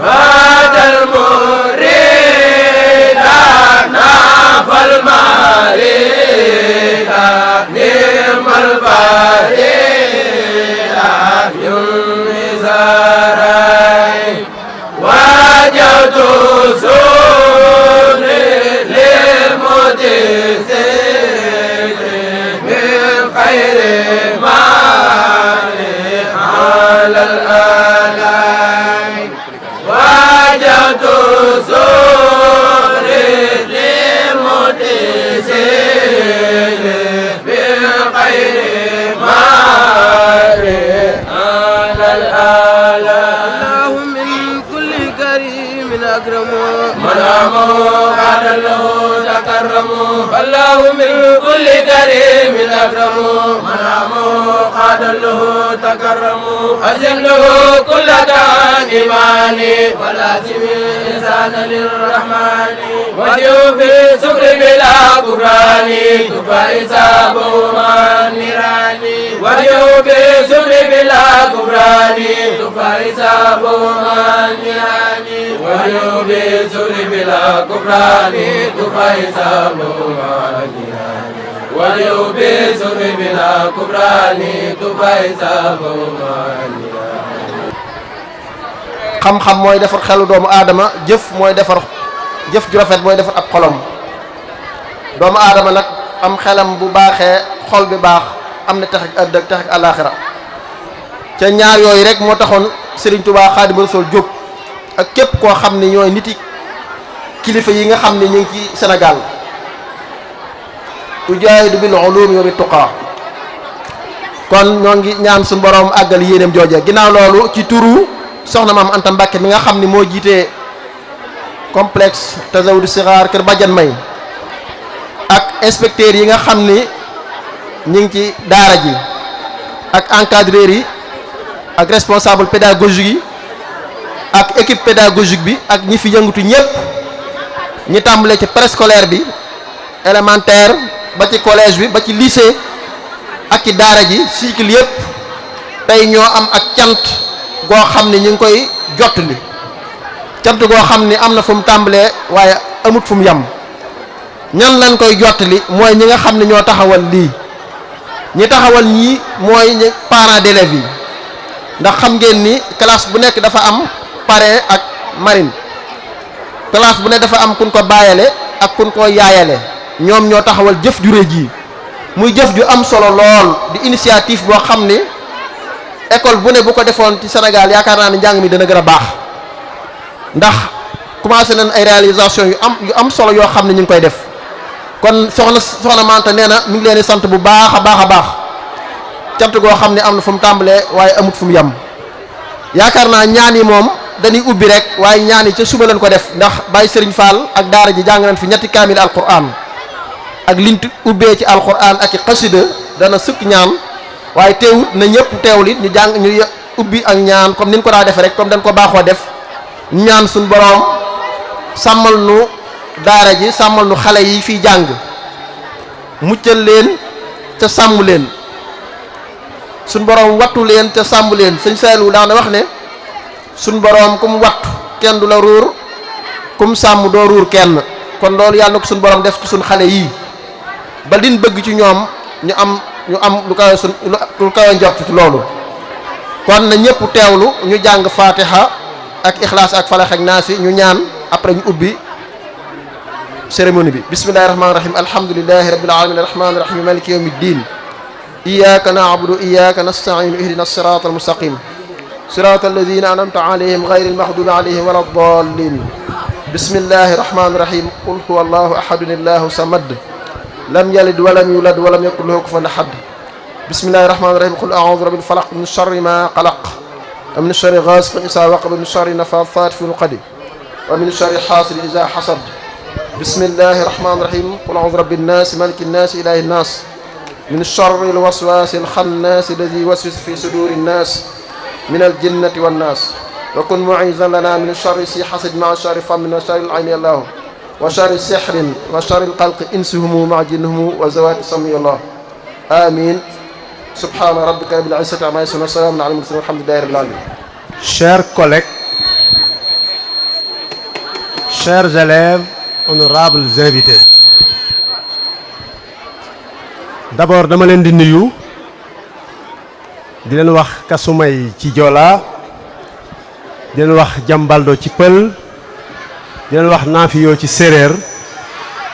هذا المريد نافى المريد نعم الفريد يمي زاري وجدت سوري للمجزين من خير ما على الآلاء وجدت سوري للمجزين من خير ما على الآلاء من كل كريم أكرمه منامه قال له تكرموا فالله من كل كريم أكرمه منامه قال له تكرموا أزم له كل دان إيماني ولازم إنسان للرحمن وجوب سكر بلا كفران كفى إسابه مع النيران وجوب سكر بلا كفران كفى إسابه مع النيران وجوب سكر بلا كفران كفى إسابه مع النيران وجوب سكر بلا كفران كفى إسابه مع النيران xam-xam mooy defar xelu doomu aadama jëf mooy defar jëf ju rafet mooy defar ab xolom doomu aadama nag am xelam bu baaxee xol bi baax am na tax ak àddina ak tax ak àllaaxira ca ñaar yooyu rek moo taxoon Serigne Touba Xaadimu Rasuul jóg ak képp koo xam ne ñooy niti kilifa yi nga xam ne ñu ngi ci Sénégal tujaahidu bil ulumi wa bit tuqaa kon ñoo ngi ñaan suñu borom àggal yéeneem jooja ginnaaw loolu ci turu soxna maam Anta Mbàkke mi nga xam ni moo jiitee complexe Tazawudu Sixaar kër Badiane May ak inspecteurs yi nga xam ni ñu ngi ci daara ji ak encadreurs yi ak responsable pédagogique yi ak équipe pédagogique bi ak ñi fi yëngatu ñëpp ñi tàmbalee ci préscolaire bi élémentaire ba ci collège bi ba ci lycée ak ci daara ji cycle yëpp tey ñoo am ak cant goo xam ne ñu ngi koy jottali cant goo xam ni am na fu mu tàmbalee waaye amut fu mu yem ñan lañ koy jottali mooy ñi nga xam ne ñoo taxawal lii ñi taxawal ñii mooy ñi parents d'élèves yi ndax xam ngeen ni classe bu nekk dafa am parrain ak marraine classe bu ne dafa am kun ko bàyyale ak kun ko yaayale ñoom ñoo taxawal jëf ju rëy ji muy jëf ju am solo lool di initiative boo xam ni école bu ne bu ko defoon ci Sénégal yaakaar naa ne njàng mi dana gën a baax ndax commencé nañ ay réalisation yu am solo yoo xam ne ñu ngi koy def kon soxna Manta nee na mi ngi leen di sant bu baax a baax a baax cant goo xam ne am na fu mu tàmbalee waaye amut fu mu yem yaakaar naa ñaan yi moom dañuy ubbi rek waaye ñaan yi ca suba lañ ko def ndax Baye Serigne Fall ak daara ji jàng nañ fi ñetti kaamil alquran ak liñ ubbee ci alquran ak i xasida dana sëkk ñaan waaye teewut na ñëpp teewlit ñu jàng ñu ubbi ak ñaan comme ni ñu ko daa defee rek comme dañ ko baaxoo def ñu ñaan suñu boroom sàmmal nu daara ji sàmmal nu xale yi fiy jàng muccal leen ca sàmm leen suñ boroom wattu leen ca sàmm leen sëñ Saliou daana wax ne suñ boroom kum wattu kenn du la ruur kum sàmm doo ruur kenn kon loolu yàlla na ko suñ boroom def ci suñ xale yii ba liñ bëgg ci ñoom ñu am lu kawe lu kawe njort ci loolu kon na ñëpp teewlu ñu jàng fatiha ak ixlaas ak falax ak naasi ñu ñaan après ñu ubbi cérémonie bi bismillahi rahmaani rahim alhamdulillahi rabbil alamin arrahmani rahim maliki yawmi ddin iyyaka na'budu wa iyyaka nasta'in ihdina as-sirata al-mustaqim sirata alladhina an'amta alayhim ghayril maghdubi alayhim walad dallin bismillahi rahmaani rahim qul huwa allahu ahadun allahu samad lam yalid walam yulad walam yakun lahu kufuwan ahad bismillahi rahmaani rahim qul a'udhu bi rabbil falaq min sharri ma qalaq wa min sharri ghasiqin idha waqab wa min sharri nafathati fil 'uqad wa min sharri hasidin idha hasad bismillahi rahmaani rahim qul a'udhu bi rabbin nas malikin nas ilahin nas min sharri al-waswasil khannas alladhi yuwaswisu fi sudurin nas min al-jinnati wan nas wa kun mu'izan lana min sharri si hasid ma'a sharri famin wa sharri al-'ayni allah wa sharri sihrin wa sharri al-qalqi insuhum ma'a jinnihim wa zawati sami allah amin subhana rabbika rabbil izzati amma yasifun wa salamun ala al-mursalin walhamdulillahi rabbil alamin chers collègues, chers élèves, honorables invités. D'abord dama leen di nuyu di leen wax kasumay ci Joola di leen wax jambaldo ci Pël di leen wax naafiyo ci séeréer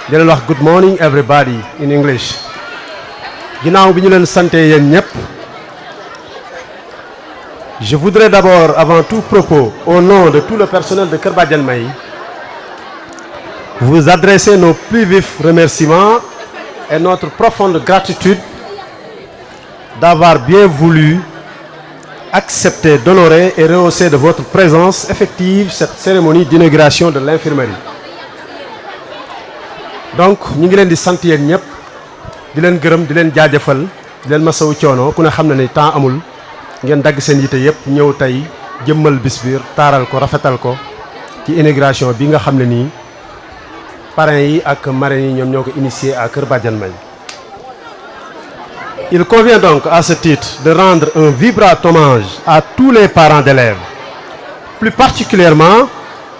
di leen wax good morning everybody in English. Ginnaaw bi ñu leen sante yéen ñépp, je voudrais d'abord avant tout propos au nom de tout le personnel de Kër Badiane May vous adresser nos plus vifs remerciements et notre profonde gratitude d'avoir bien voulu accepter d'honorer et rehausser de votre présence effective cette cérémonie d'inauguration de l'infirmerie. Donc ñu ngi leen di sant yéen ñëpp di leen gërëm di leen jaajëfal di leen masawu coono ku ne xam na ni temps amul ngeen dagg seen yite yëpp ñëw tey jëmmal bis bi taaral ko rafetal ko ci inauguration bi nga xam ne nii parrains yi ak marraines yi ñoom ñoo ko initié à Kër Badiane May. Il convient donc à ce titre de rendre un vibrant hommage à tous les parents d'élèves, plus particulièrement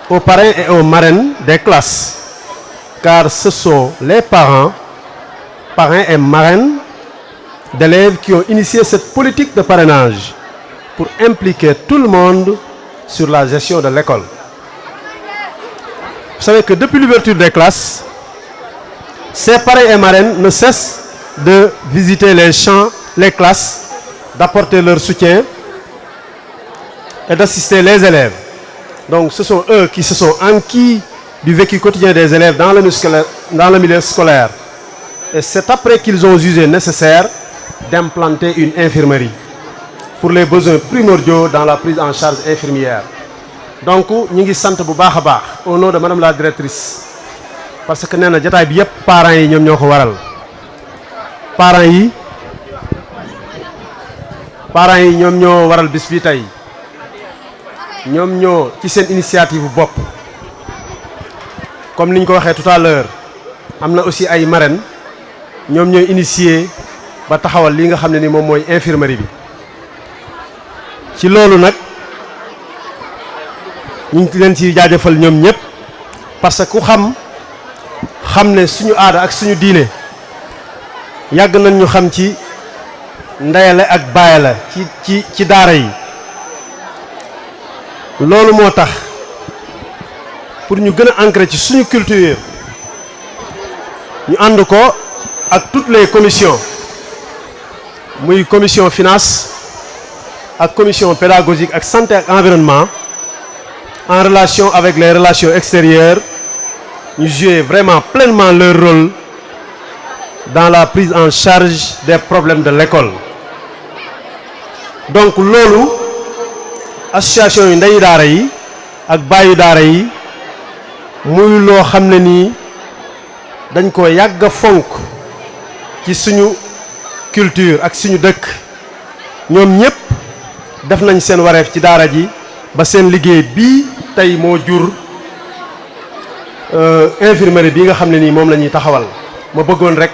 aux parrains et aux marraines des classes, car ce sont les parrains et marraines d'élèves qui ont initié cette politique de parrainage pour impliquer tout le monde sur la gestion de l'école. Vous savez que depuis l'ouverture des classes, ces parrains et marraines ne cessent de visiter les champs, les classes, d'apporter leur soutien et d'assister les élèves. Donc ce sont eux qui se sont enquis du vécu quotidien des élèves dans le milieu scolaire. Et c'est après qu'ils ont jugé nécessaire d'implanter une infirmerie pour les besoins primordiaux dans la prise en charge infirmière. Donc ñu ngi sant bu baax a baax au nom de madame la directrice parce que nee na jotaay bi yëpp parents yi ñoom ñoo ko waral parents yi ñoom ñoo waral bis bi tey ñoom ñoo ci seen initiative bu bopp comme ni ñu ko waxee tout à l'heure am na aussi ay marraines ñoom ñooy initier ba taxawal li nga xam ne ni moom mooy infirmerie bi ci loolu nag ñu ngi leen ci jaajëfal ñoom ñëpp parce que ku xam ne suñu aada ak suñu diine yàgg nañ ñu xam ci ndeyale ak baayale ci daara yi loolu moo tax pour ñu gën a ancrer ci suñu culture ñu ànd ko ak toutes les commissions muy commission finance ak commission pédagogique ak santé ak environnement en relation avec les relations extérieures ñu jouer vraiment pleinement leur rôle dans la prise en charge des problèmes de l'école. Donc loolu association yu ndeyu daara yi ak baayu daara yi muy loo xam ne nii dañ ko yàgg a fonk ci suñu culture ak suñu dëkk ñoom ñëpp def nañ seen wareef ci daara ji ba seen liggéey bii tey moo jur infirmerie bi nga xam ne nii moom la ñuy taxawal. ma bëggoon rek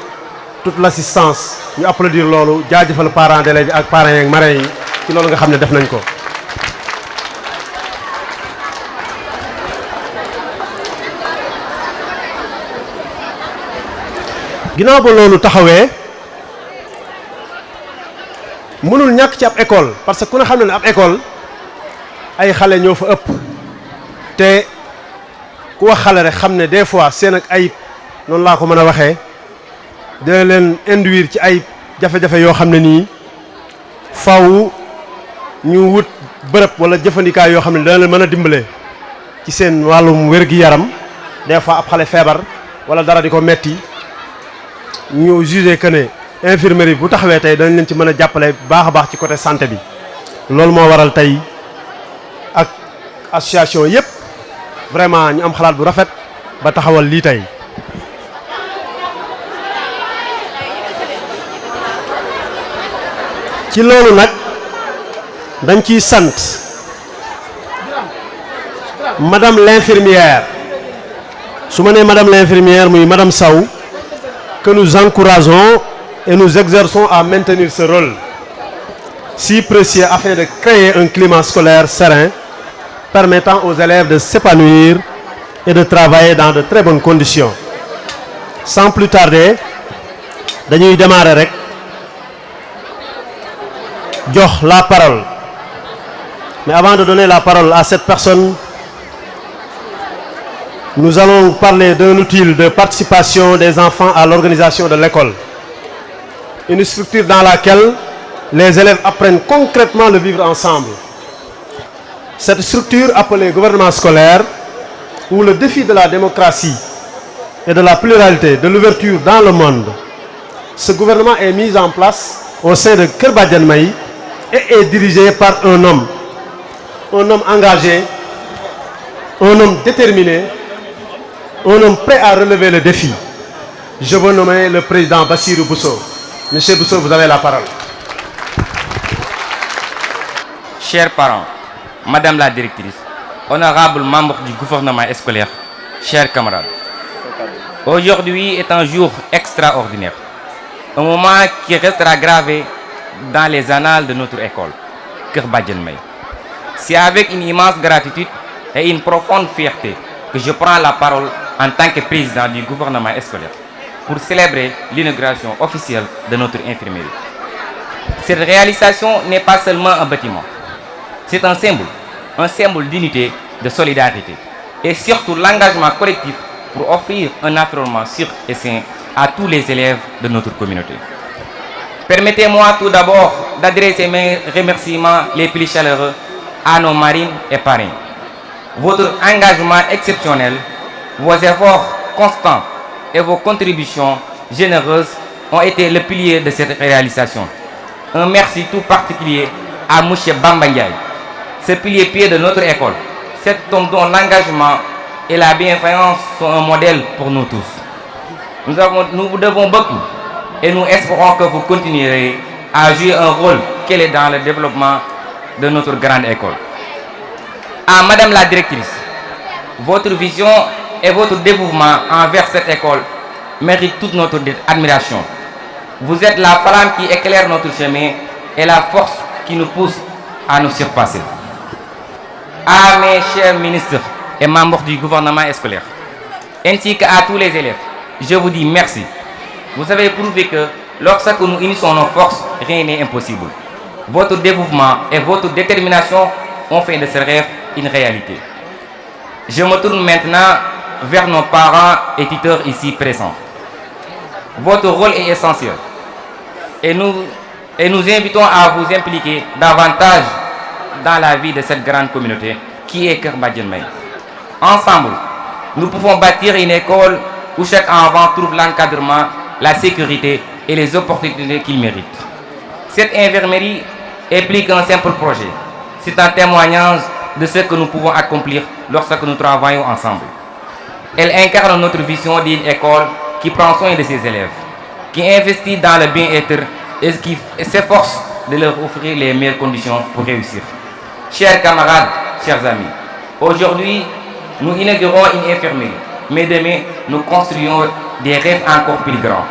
toute l'assistance ñu applaudir loolu jaajëfal parents d'élèves yi ak parents yi ak marraines yi ci loolu nga xam ne def nañ ko. ginnaaw ba loolu taxawee mënul ñàkk ci ab école parce que ku ne xam ne ab école ay xale ñoo fa ëpp te ku wax xale rek xam ne des fois seen ak ayib noonu laa ko mën a waxee dina leen induire ci ay jafe-jafe yoo xam ne nii faw ñu wut bërëb wala jëfandikaay yoo xam ne dana leen mën a dimbale ci seen wàllum wér-gi-yaram des fois ab xale feebar wala dara di ko metti ñu jugé que ne infirmerie bu taxawee tey dañ leen ci mën a jàppale baax a baax ci côté santé bi loolu moo waral tey ak association yépp vraiment ñu am xalaat bu rafet ba taxawal lii tey. ci loolu nag dañ ciy sant madame l'infirmière su ma nee madame l'infirmière muy madame Sow que nous encourageons et nous exerçons à maintenir ce rôle si précieux afin de créer un climat scolaire serein permettant aux élèves de s'épanouir et de travailler dans de très bonnes conditions. Sans plus tarder, dañuy démarrer rek jox la parole. Mais avant de donner la parole à cette personne, nous allons parler d'un outil de participation des enfants à l'organisation de l'école. Une structure dans laquelle les élèves apprennent concrètement le vivre ensemble. Cette structure appelée gouvernement scolaire, où le défi de la démocratie et de la pluralité, de l'ouverture dans le monde, ce gouvernement est mis en place au sein de Kër Badiane May et est dirigé par un homme engagé, un homme déterminé, un homme prêt à relever le défi. Je veux nommer le président Bassirou Bousso. Monsieur Bousso, vous avez la parole. Chers parents, Madame la directrice, honorables membres du gouvernement scolaire, chers camarades, aujourd'hui est un jour extraordinaire, un moment qui restera gravé dans les annales de notre école, Kër Badiane May. C'est avec une immense gratitude et une profonde fierté que je prends la parole en tant que président du gouvernement scolaire pour célébrer l'inauguration officielle de notre infirmerie. Cette réalisation n'est pas seulement un bâtiment, c'est un symbole d'unité, de solidarité et surtout l'engagement collectif pour offrir un environnement sûr et sain à tous les élèves de notre communauté. Permettez-moi tout d'abord d'adresser mes remerciements les plus chaleureux à nos marines et parrains. Votre engagement exceptionnel, vos efforts constants et vos contributions généreuses ont été le pilier de cette réalisation. Un merci tout particulier à M. Bamba Ndiaye, ce pilier de notre école, cet homme dont l'engagement et la bienveillance sont un modèle pour nous tous. Nous vous devons beaucoup et nous espérons que vous continuerez à jouer un rôle clé dans le développement de notre grande école. À Madame la directrice, votre vision et votre dévouement envers cette école méritent toute notre admiration. Vous êtes la flamme qui éclaire notre chemin et la force qui nous pousse à nous surpasser. À mes chers ministres et membres du gouvernement scolaire, ainsi qu'à tous les élèves, je vous dis merci. Vous avez prouvé que lorsque nous unissons nos forces, rien n'est impossible. Votre dévouement et votre détermination ont fait de ce rêve une réalité. Je me tourne maintenant vers nos parents et tuteurs ici présents. Votre rôle est essentiel et nous invitons à vous impliquer davantage dans la vie de cette grande communauté qui est Kër Badiane May. Ensemble, nous pouvons bâtir une école où chaque enfant trouve l'encadrement, la sécurité et les opportunités qu'il mérite. Cette infirmerie est plus qu'un simple projet. C'est un témoignage de ce que nous pouvons accomplir lorsque nous travaillons ensemble. Elle incarne notre vision d'une école qui prend soin de ses élèves, qui investit dans le bien-être et qui s'efforce de leur offrir les meilleures conditions pour réussir. Chers camarades, chers amis, aujourd'hui, nous inaugurons une infirmerie, mais demain, nous construisons des rêves encore plus grands.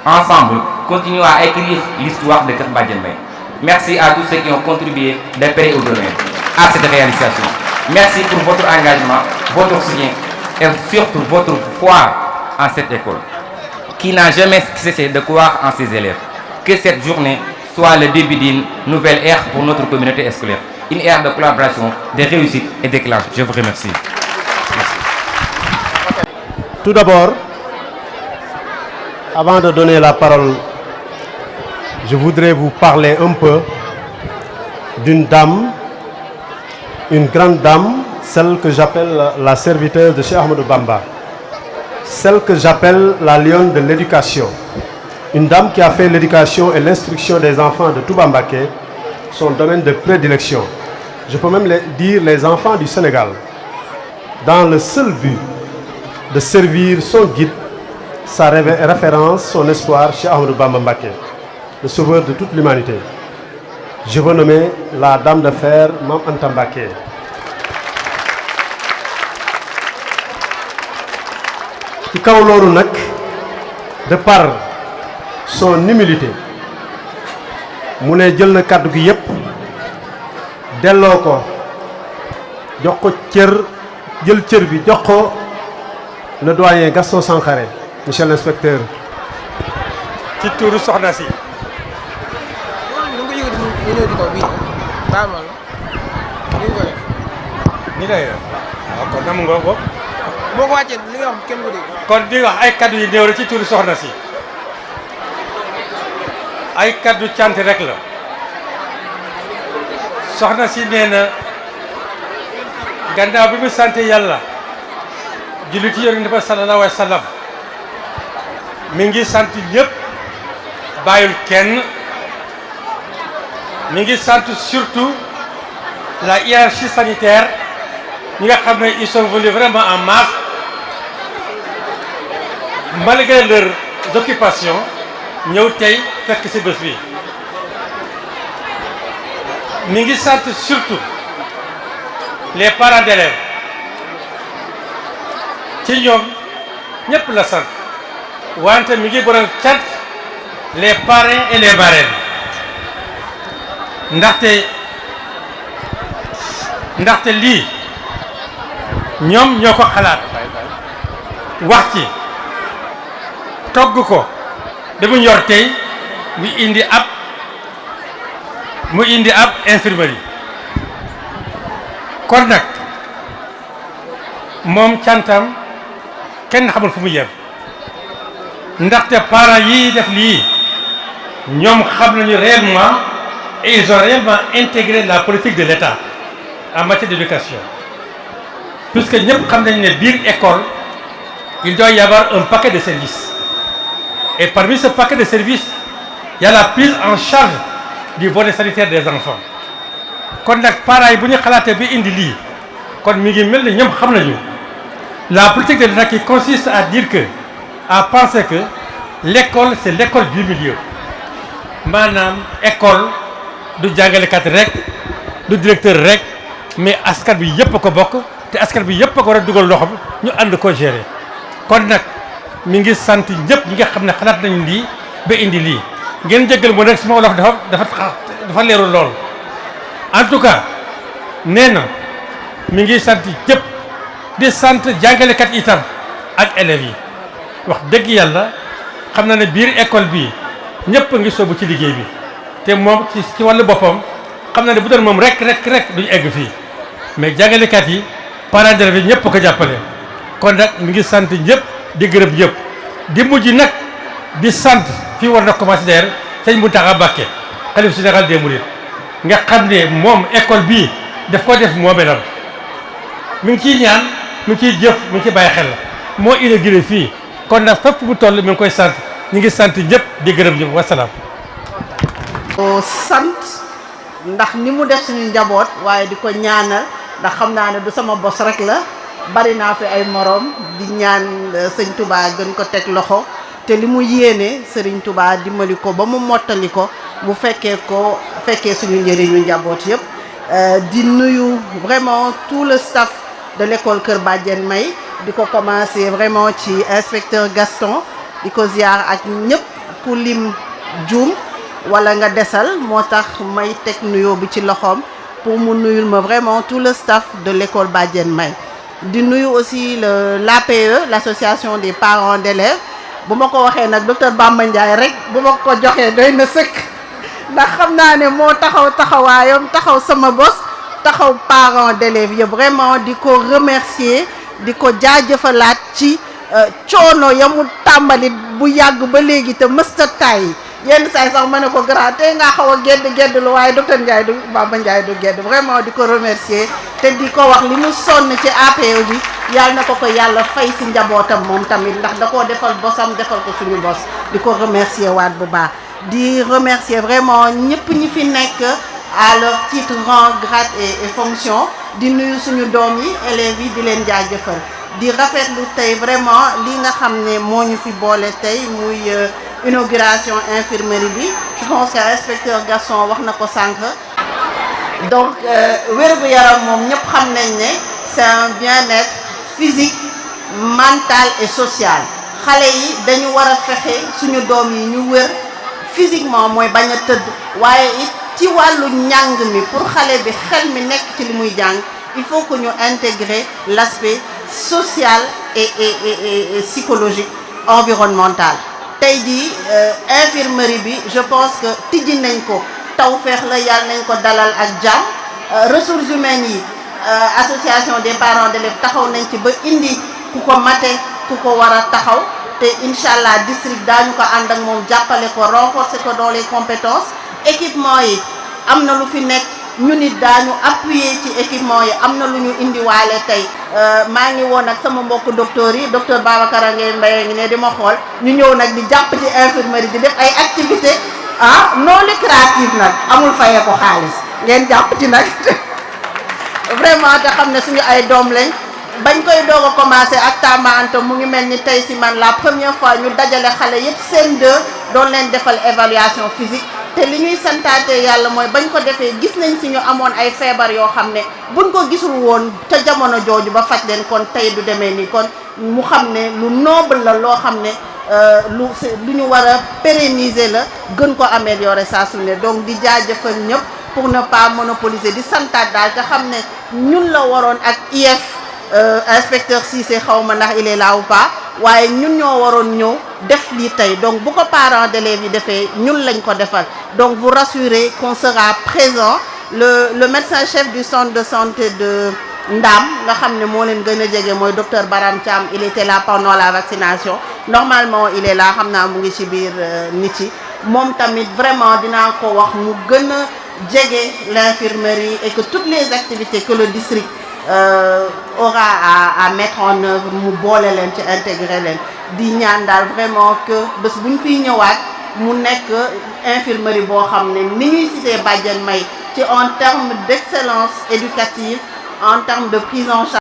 Ensemble, continuons à écrire l'histoire de Kër Badiane May. Merci à tous ceux qui ont contribué de près ou de loin à cette réalisation. Merci pour votre engagement, votre soutien et surtout votre foi en cette école, qui n'a jamais cessé de croire en ses élèves. Que cette journée soit le début d'une nouvelle ère pour notre communauté scolaire, une ère de collaboration, de réussite et d'éclat. Je vous remercie. Merci. Tout d'abord, avant de donner la parole, je voudrais vous parler un peu d'une dame, une grande dame, celle que j'appelle la serviteuse de Cheikh Ahmadou Bamba, celle que j'appelle la lionne de l'éducation, une dame qui a fait l'éducation et l'instruction des enfants de Touba Mbacké son domaine de prédilection. Je peux même dire les enfants du Sénégal, dans le seul but de servir son guide, sa référence, son espoir, Cheikh Ahmadou Bamba Mbacké, le sauveur de toute l'humanité. Je veux nommer la dame de fer Mame Anta Mbacké. ci kaw loolu nag, de par son humilité, mu ne jël na kàddu gi yépp delloo ko jox ko jël cër bi jox ko le doyen Gaston Sankaré monsieur l'inspecteur. ci tuuru soxna si. ni lay def waaw kon nam nga ko. boo ko wàccee li nga wax kenn ko dégg. kon di wax ay kaddu yu néew la ci tuuru soxna si. ay kaddu cant rek la. soxna si nee na gannaaw bi mu sant yàlla julli ci yonent ba sallallahu alayhi wa sallam mi ngi sant ñëpp bàyyul kenn mi ngi sant surtout la hiérarchie sanitaire ñi nga xam ne ils sont venus vraiment en masse malgré leurs occupations ñëw tey fekk ci bés bi mi ngi sant surtout les parents d'élèves ci ñoom ñëpp la sant wante mi ngi borom cant les parrains et les marraines ndaxte lii ñoom ñoo ko xalaat wax ci togg ko ba mu ñor tey mu indi ab infirmerie kon nag moom cantam kenn xamul fu mu yem ndaxte parents yi def lii ñoom xam nañu réellement et ils ont réellement intégré la politique de l'État en matière d'éducation puisque ñëpp xam nañ ne biir école il doit y avoir un paquet de services et parmi ce paquet de services il y a la prise en charge du volet sanitaire des enfants kon nag parents yi bu ñu xalaatee bi indi lii kon mi ngi mel ni ñoom xam nañu la politique de l'État qui consiste à penser que l'école c'est l'école du milieu maanaam école du jàngalekat rek du directeur rek mais askan bi yëpp a ko bokk te askan bi yëpp a ko war a dugal loxo ñu ànd ko gérer kon nag mi ngi sant ñëpp ñi nga xam ne xalaat nañu lii ba indi lii ngeen jéggal mu rek suma wolof dafa leerul lool en tout cas nee na mi ngi sant ñëpp di sant jàngalekat itam ak élèves yi wax dëgg yàlla xam na ne biir école bi ñëpp a ngi soobu ci liggéey bi te moom ci wàllu boppam xam na ne bu doon moom rek duñu egg fii mais jàngalekat yi parents d'élèves yi ñëpp ko jàppale kon nag mi ngi sant ñëpp di gërëm ñëpp di mujj nag di sant fii war na commencer d'ailleurs sëñ Mountakha Mbacké khalife général des mourides nga xam ne moom école bii daf ko def moomeelam mi ngi ciy ñaan mi ngi ciy jëf mi ngi ciy bàyyi xel moo inauguré fii kon nag fépp mu toll mi ngi koy sant ñu ngi sant ñëpp di gërëm ñëpp wasalaam. sant ndax ni mu def suñu njaboot waaye di ko ñaanal ndax xam naa ne du sama bos rek la bari naa fi ay morom di ñaan sëñ Touba gën ko teg loxo te li mu yéene sëriñ Touba dimbali ko ba mu mottali ko mu fekkee suñu njëriñu njaboot yëpp di nuyu vraiment tout le staff de l'école Kër Badiane May di ko commencer vraiment ci inspecteur Gaston di ko ziar ak ñëpp ku lim juum wala nga desal moo tax may teg nuyoo bi ci loxoom pour mu nuyul ma vraiment tout le staff de l'école Badiane May di nuyu aussi l'APE l'association des parents d'élèves bu ma ko waxee nag docteur Bamba Ndiaye rek bu ma ko joxee doy na sëkk ndax xam naa ne moo taxawaayam taxaw sama bos taxaw parents d'élèves yëpp vraiment di ko remercier di ko jaajëfalaat ci coono ya mu tàmbali bu yàgg ba léegi te mësta tay yenn saa yi sax ma ne ko grand tey ngaa xaw a gedd lu waaye docteur Ndiaye du Bamba Ndiaye du gedd vraiment di ko remercier te di ko wax li mu sonn ci APE bi yàlla na ko yàlla fay si njabootam moom tamit ndax da koo defal bosam defal ko suñu bos di ko remercier waat bu baax di remercier vraiment ñëpp ñi fi nekk à leur titre rang grade et fonction di nuyu suñu doom yi élèves yi di leen jaajëfal di rafetlu tey vraiment li nga xam ne moo ñu fi boole tey muy inauguration infirmerie bi je pense que inspecteur Gaston wax na ko sànq donc wér-gu-yaram moom ñëpp xam nañ ne c'est un bien-être physique mental et social xale yi dañu war a fexe suñu doom yi ñu wér physiquement mooy bañ a tëdd waaye it ci wàllu njàng mi pour xale bi xel mi nekk ci li muy jàng il faut que ñu intégrer l'aspect social et psychologique environnemental tey jii infirmerie bi je pense que tijji nañ ko tawfeex la yàlla nañ ko dalal ak jàmm ressources humaines yi association des parents d'élèves taxaw nañ ci ba indi ku ko mate ku ko war a taxaw te incha allah district daañu ko ànd ak moom jàppale ko renforcer ko dans les compétences équipement yi am na lu fi nekk ñu nit daañu appuyer ci équipement yi am na lu ñu indiwaale tey maa ngi woon ak sama mbokk docteurs yi docteur Babacar Angé Mbaye ngi ne di ma xool ñu ñëw nag di jàpp ci infirmerie di def ay activités non lucrative nag amul fayee ko xaalis ngeen jàpp ci nag vraiment te xam ne suñu ay doom lañ bañ koy doog a commencé ak Tamba Anta mu ngi mel ni tey si man la première fois ñu dajale xale yëpp seen deux doon leen defal évaluation physique te li ñuy santaate yàlla mooy bañ ko defee gis nañ si ñu amoon ay feebar yoo xam ne buñ ko gisul woon ca jamono jooju ba faj leen kon tey du demee nii kon mu xam ne lu noble la loo xam ne lu ñu war a pérenniser la gën ko améliorer saa su ne donc di jaajëfal ñëpp pour ne pas monopoliser di santaat daal te xam ne ñun la waroon ak IF inspecteur Cissé xaw ma ndax il est là ou pas waaye ñun ñoo waroon ñëw def lii tey donc bu ko parents d'élèves yi defee ñun lañ ko defal donc vous rassurez qu'on sera présent le médecin chef du centre de santé de Ndam nga xam ne moo leen gën a jege mooy docteur Baram Thiam il était là pendant la vaccination normalement il est là xam naa mu ngi ci biir nit yi moom tamit vraiment dinaa ko wax mu gën a jege l'infirmerie et que toutes les activités que le district aura à mettre en œuvre mu boole leen ci intégrer leen di ñaan daal vraiment que bés bu ñu fiy ñëwaat mu nekk infirmerie boo xam ne ni ñuy cité Badiane May ci en termes d'excellence éducative en termes de prise en charge